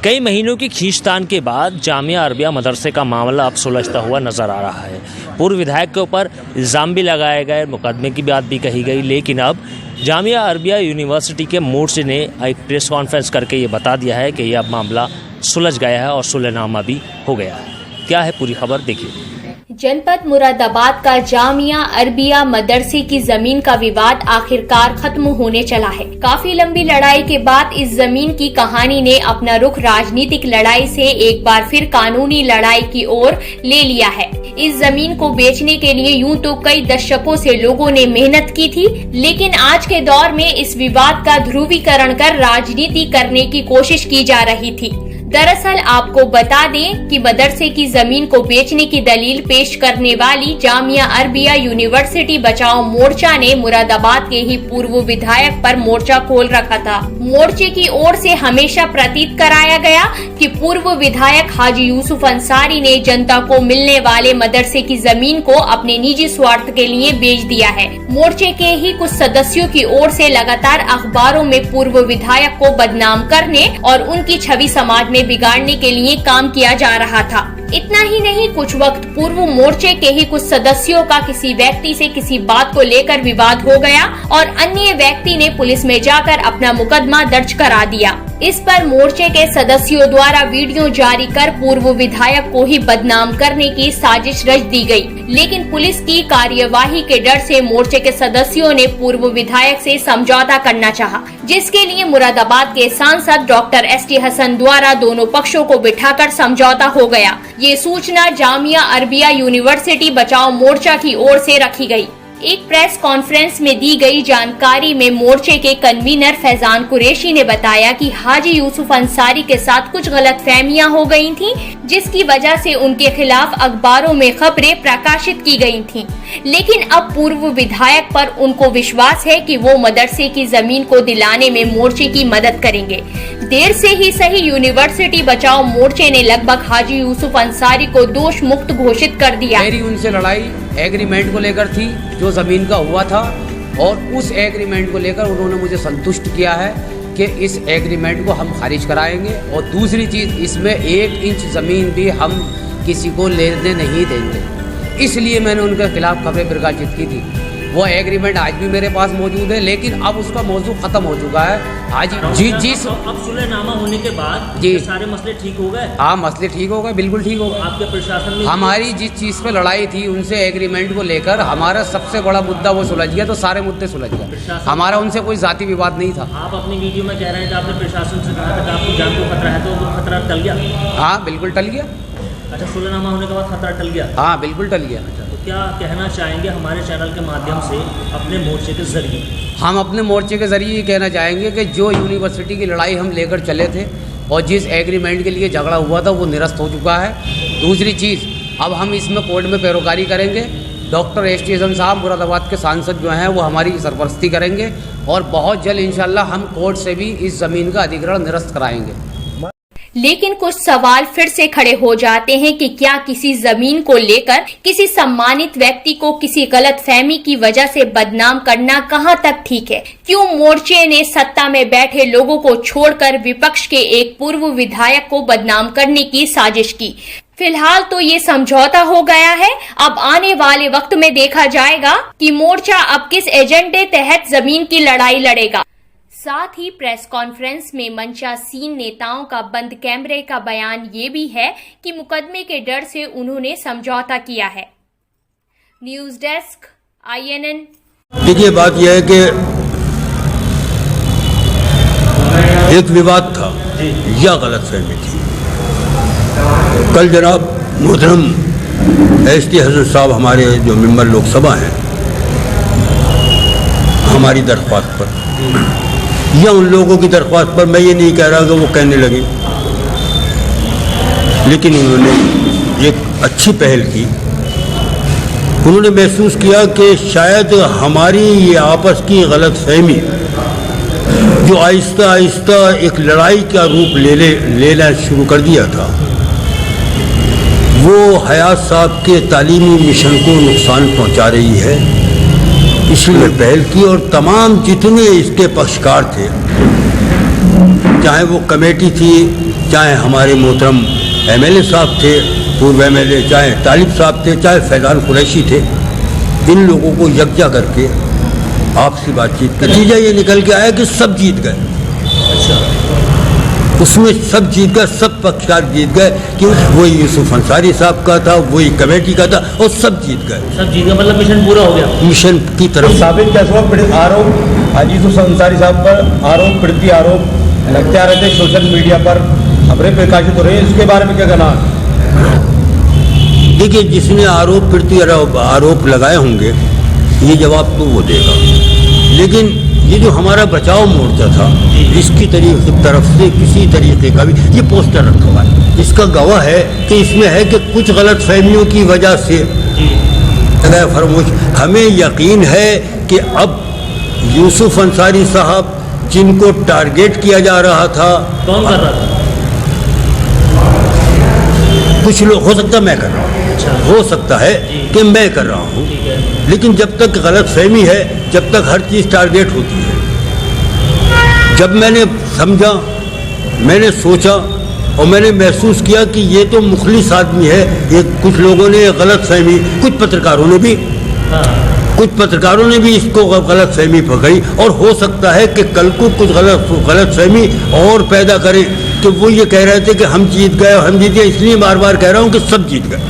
कई महीनों की खींचतान के बाद जामिया अरबिया मदरसे का मामला अब सुलझता हुआ नजर आ रहा है। पूर्व विधायक के ऊपर इल्ज़ाम भी लगाए गए, मुकदमे की बात भी कही गई, लेकिन अब जामिया अरबिया यूनिवर्सिटी के मोर्चे ने एक प्रेस कॉन्फ्रेंस करके ये बता दिया है कि यह अब मामला सुलझ गया है और सुलहनामा भी हो गया है। क्या है पूरी खबर, देखिए। जनपद मुरादाबाद का जामिया अरबिया मदरसे की जमीन का विवाद आखिरकार खत्म होने चला है। काफी लंबी लड़ाई के बाद इस जमीन की कहानी ने अपना रुख राजनीतिक लड़ाई से एक बार फिर कानूनी लड़ाई की ओर ले लिया है। इस जमीन को बेचने के लिए यूं तो कई दशकों से लोगों ने मेहनत की थी, लेकिन आज के दौर में इस विवाद का ध्रुवीकरण कर राजनीति करने की कोशिश की जा रही थी। दरअसल आपको बता दें कि मदरसे की जमीन को बेचने की दलील पेश करने वाली जामिया अरबिया यूनिवर्सिटी बचाओ मोर्चा ने मुरादाबाद के ही पूर्व विधायक पर मोर्चा खोल रखा था। मोर्चे की ओर से हमेशा प्रतीत कराया गया कि पूर्व विधायक हाजी यूसुफ अंसारी ने जनता को मिलने वाले मदरसे की जमीन को अपने निजी स्वार्थ के लिए बेच दिया है। मोर्चे के ही कुछ सदस्यों की ओर से लगातार अखबारों में पूर्व विधायक को बदनाम करने और उनकी छवि समाज बिगाड़ने के लिए काम किया जा रहा था। इतना ही नहीं, कुछ वक्त पूर्व मोर्चे के ही कुछ सदस्यों का किसी व्यक्ति से किसी बात को लेकर विवाद हो गया और अन्य व्यक्ति ने पुलिस में जाकर अपना मुकदमा दर्ज करा दिया। इस पर मोर्चे के सदस्यों द्वारा वीडियो जारी कर पूर्व विधायक को ही बदनाम करने की साजिश रच दी गई, लेकिन पुलिस की कार्यवाही के डर से मोर्चे के सदस्यों ने पूर्व विधायक से समझौता करना चाहा, जिसके लिए मुरादाबाद के सांसद डॉक्टर ST हसन द्वारा दोनों पक्षों को बिठाकर समझौता हो गया। ये सूचना जामिया अरबिया यूनिवर्सिटी बचाओ मोर्चा की ओर से रखी गई। एक प्रेस कॉन्फ्रेंस में दी गई जानकारी में मोर्चे के कन्वीनर फैजान कुरैशी ने बताया कि हाजी यूसुफ अंसारी के साथ कुछ गलतफहमियां हो गई थीं, जिसकी वजह से उनके खिलाफ अखबारों में खबरें प्रकाशित की गई थीं। लेकिन अब पूर्व विधायक पर उनको विश्वास है कि वो मदरसे की जमीन को दिलाने में मोर्चे की मदद करेंगे। देर से ही सही, यूनिवर्सिटी बचाओ मोर्चे ने लगभग हाजी यूसुफ अंसारी को दोष मुक्त घोषित कर दिया। मेरी उनसे लड़ाई एग्रीमेंट को लेकर थी जो जमीन का हुआ था, और उस एग्रीमेंट को लेकर उन्होंने मुझे संतुष्ट किया है कि इस एग्रीमेंट को हम खारिज कराएंगे, और दूसरी चीज़, इसमें 1 इंच ज़मीन भी हम किसी को लेने नहीं देंगे। इसलिए मैंने उनके खिलाफ खबरें प्रकाशित की थी। वो एग्रीमेंट आज भी मेरे पास मौजूद है, लेकिन अब उसका मौजू खत्म हो चुका है। आज जी अब सुलहनामा होने के बाद जी सारे मसले ठीक हो गए। हाँ, मसले ठीक हो गए, बिल्कुल ठीक हो गए। आपके प्रशासन में हमारी जिस चीज़ पे लड़ाई थी उनसे एग्रीमेंट को लेकर, हमारा सबसे बड़ा मुद्दा वो सुलझ गया, तो सारे मुद्दे सुलझ गए। हमारा उनसे कोई जाति विवाद नहीं था। आप अपनी वीडियो में कह रहे हैं कि आपने प्रशासन से कहा था कि आपको जान को खतरा है, तो वो खतरा टल गया? हाँ, बिल्कुल टल गया। अच्छा, सुलहनामा होने के बाद खतरा टल गया? हाँ, बिल्कुल टल गया। अच्छा, तो क्या कहना चाहेंगे हमारे चैनल के माध्यम से अपने मोर्चे के जरिए? हम अपने मोर्चे के जरिए ये कहना चाहेंगे कि जो यूनिवर्सिटी की लड़ाई हम लेकर चले थे और जिस एग्रीमेंट के लिए झगड़ा हुआ था वो निरस्त हो चुका है। दूसरी चीज़, अब हम इसमें कोर्ट में पैरोकारी करेंगे। डॉक्टर ST हसन साहब मुरादाबाद के सांसद जो हैं वो हमारी सरपरस्ती करेंगे, और बहुत जल्द इंशाल्लाह हम कोर्ट से भी इस ज़मीन का अधिग्रहण निरस्त कराएंगे। लेकिन कुछ सवाल फिर से खड़े हो जाते हैं कि क्या किसी जमीन को लेकर किसी सम्मानित व्यक्ति को किसी गलतफहमी की वजह से बदनाम करना कहां तक ठीक है? क्यों मोर्चे ने सत्ता में बैठे लोगों को छोड़कर विपक्ष के एक पूर्व विधायक को बदनाम करने की साजिश की? फिलहाल तो ये समझौता हो गया है। अब आने वाले वक्त में देखा जाएगा कि मोर्चा अब किस एजेंडे तहत जमीन की लड़ाई लड़ेगा। साथ ही प्रेस कॉन्फ्रेंस में मंचासीन नेताओं का बंद कैमरे का बयान ये भी है कि मुकदमे के डर से उन्होंने समझौता किया है। News desk, INN। देखिए, बात यह है कि एक विवाद था या गलतफहमी थी। कल जनाब मोहतरम ST हसन साहब, हमारे जो मेंबर लोकसभा हैं, हमारी दरख्वास्त पर या उन लोगों की दरख्वास्त पर, मैं ये नहीं कह रहा कि वो कहने लगे, लेकिन उन्होंने एक अच्छी पहल की। उन्होंने महसूस किया कि शायद हमारी ये आपस की गलतफहमी जो आहिस्ता आहिस्ता एक लड़ाई का रूप लेना शुरू कर दिया था, वो हयात साहब के तालीमी मिशन को नुकसान पहुंचा रही है। इसलिए पहल की, और तमाम जितने इसके पक्षकार थे, चाहे वो कमेटी थी चाहे हमारे मोहतरम MLA साहब थे, पूर्व MLA, चाहे तालिब साहब थे, चाहे फैजान कुरैशी थे, इन लोगों को यकजा करके आपसी बातचीत का नतीजा ये निकल के आया कि सब जीत गए। उसमें सब जीत गए, सब पक्षकार जीत गए, कि वही यूसुफ अंसारी साहब का था, वही कमेटी का था, और सब जीत गए। सब जीत गए मतलब मिशन पूरा हो गया। मिशन की तरफ साबित कैसे हुआ? आरोप यूसुफ अंसारी साहब पर आरोप, प्रति आरोप लगते आ रहे थे, सोशल मीडिया पर खबरें प्रकाशित हो रही है, इसके बारे में क्या कहना? देखिए, जिसने आरोप प्रति आरोप लगाए होंगे ये जवाब तो वो देगा, लेकिन ये जो हमारा बचाव मोर्चा था, इसकी तरफ से किसी तरीके का भी ये पोस्टर रखा हुआ है, इसका गवाह है कि इसमें है कि कुछ गलत फहमियों की वजह से फरमोश। हमें यकीन है कि अब यूसुफ अंसारी साहब जिनको टारगेट किया जा रहा था, कौन कर रहा था? कुछ लोग, हो सकता मैं कर रहा हूँ, हो सकता है कि मैं कर रहा हूँ, लेकिन जब तक गलत फहमी है, जब तक हर चीज़ टारगेट होती है। जब मैंने समझा, मैंने सोचा और मैंने महसूस किया कि ये तो मुखलिस आदमी है, ये कुछ लोगों ने गलत फहमी, कुछ पत्रकारों ने भी इसको गलत फहमी पकड़ी, और हो सकता है कि कल को कुछ गलत फहमी और पैदा करे कि वो ये कह रहे थे कि हम जीत गए, और हम जीत गए, इसलिए बार बार कह रहा हूँ कि सब जीत गए।